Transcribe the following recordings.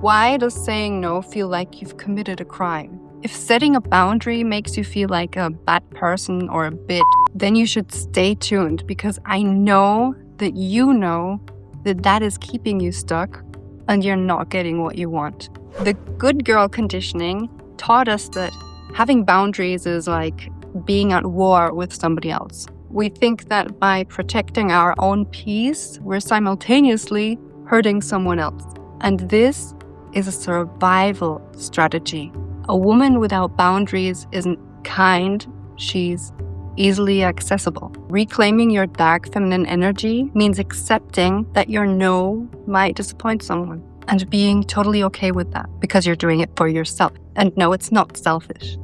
Why does saying no feel like you've committed a crime? If setting a boundary makes you feel like a bad person or a bitch, then you should stay tuned, because I know that you know that that is keeping you stuck and you're not getting what you want. The good girl conditioning taught us that having boundaries is like being at war with somebody else. We think that by protecting our own peace, we're simultaneously hurting someone else. And this is a survival strategy. A woman without boundaries isn't kind, she's easily accessible. Reclaiming your dark feminine energy means accepting that your no might disappoint someone and being totally okay with that because you're doing it for yourself. And no, it's not selfish.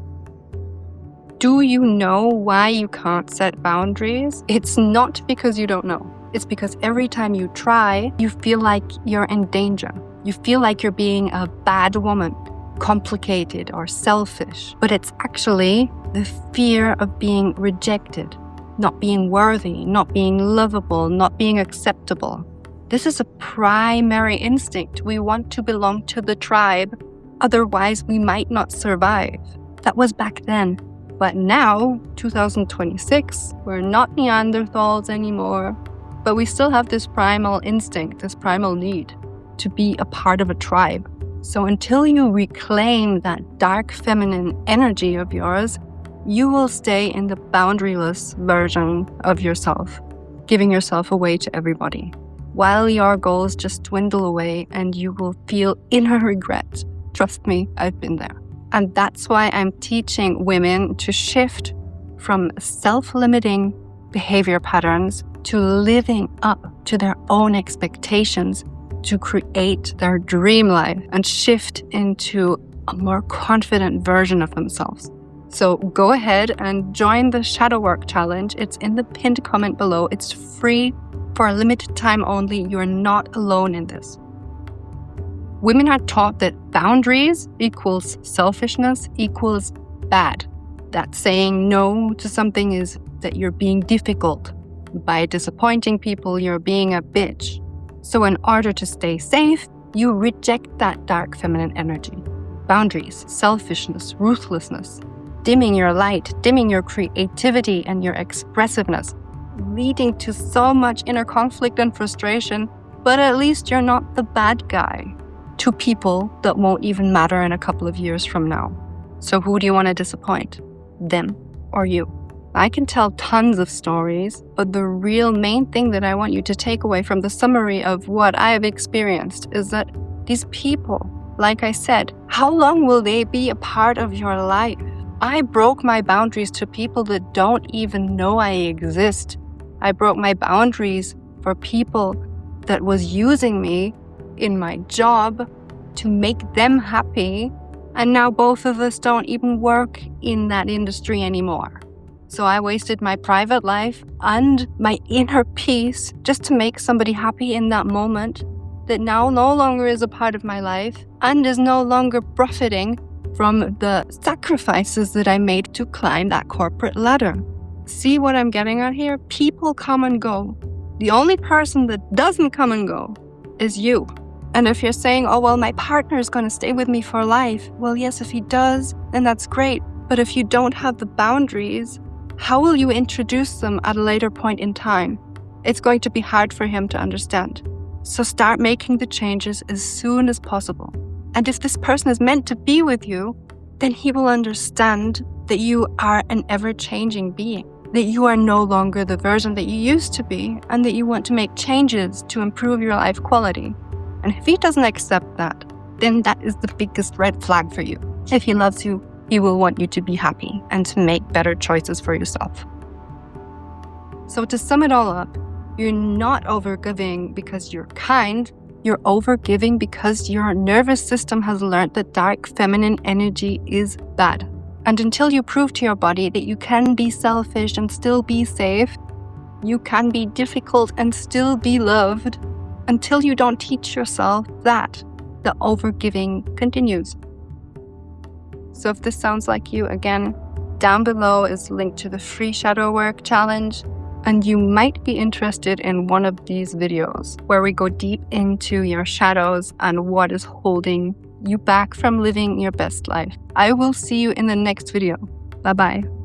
Do you know why you can't set boundaries? It's not because you don't know. It's because every time you try, you feel like you're in danger. You feel like you're being a bad woman, complicated or selfish. But it's actually the fear of being rejected, not being worthy, not being lovable, not being acceptable. This is a primary instinct. We want to belong to the tribe. Otherwise, we might not survive. That was back then. But now, 2026, we're not Neanderthals anymore. But we still have this primal instinct, this primal need to be a part of a tribe. So until you reclaim that dark feminine energy of yours, you will stay in the boundaryless version of yourself, giving yourself away to everybody, while your goals just dwindle away and you will feel inner regret. Trust me, I've been there. And that's why I'm teaching women to shift from self-limiting behavior patterns to living up to their own expectations to create their dream life and shift into a more confident version of themselves. So go ahead and join the Shadowwork Challenge. It's in the pinned comment below. It's free for a limited time only. You're not alone in this. Women are taught that boundaries equals selfishness equals bad. That saying no to something is that you're being difficult. By disappointing people, you're being a bitch. So in order to stay safe, you reject that dark feminine energy. Boundaries, selfishness, ruthlessness, dimming your light, dimming your creativity and your expressiveness, leading to so much inner conflict and frustration, but at least you're not the bad guy to people that won't even matter in a couple of years from now. So who do you want to disappoint? Them or you? I can tell tons of stories, but the real main thing that I want you to take away from the summary of what I have experienced is that these people, like I said, how long will they be a part of your life? I broke my boundaries to people that don't even know I exist. I broke my boundaries for people that was using me in my job to make them happy, and now both of us don't even work in that industry anymore. So I wasted my private life and my inner peace just to make somebody happy in that moment that now no longer is a part of my life and is no longer profiting from the sacrifices that I made to climb that corporate ladder. See what I'm getting at here? People come and go. The only person that doesn't come and go is you. And if you're saying, oh, well, my partner is going to stay with me for life. Well, yes, if he does, then that's great. But if you don't have the boundaries, how will you introduce them at a later point in time? It's going to be hard for him to understand. So start making the changes as soon as possible. And if this person is meant to be with you, then he will understand that you are an ever-changing being, that you are no longer the version that you used to be, and that you want to make changes to improve your life quality. And if he doesn't accept that, then that is the biggest red flag for you. If he loves you, he will want you to be happy and to make better choices for yourself. So to sum it all up, you're not overgiving because you're kind. You're overgiving because your nervous system has learned that dark feminine energy is bad. And until you prove to your body that you can be selfish and still be safe, you can be difficult and still be loved, until you don't teach yourself that, the overgiving continues. So if this sounds like you, again, down below is linked to the free Shadowwork Challenge. And you might be interested in one of these videos where we go deep into your shadows and what is holding you back from living your best life. I will see you in the next video. Bye-bye.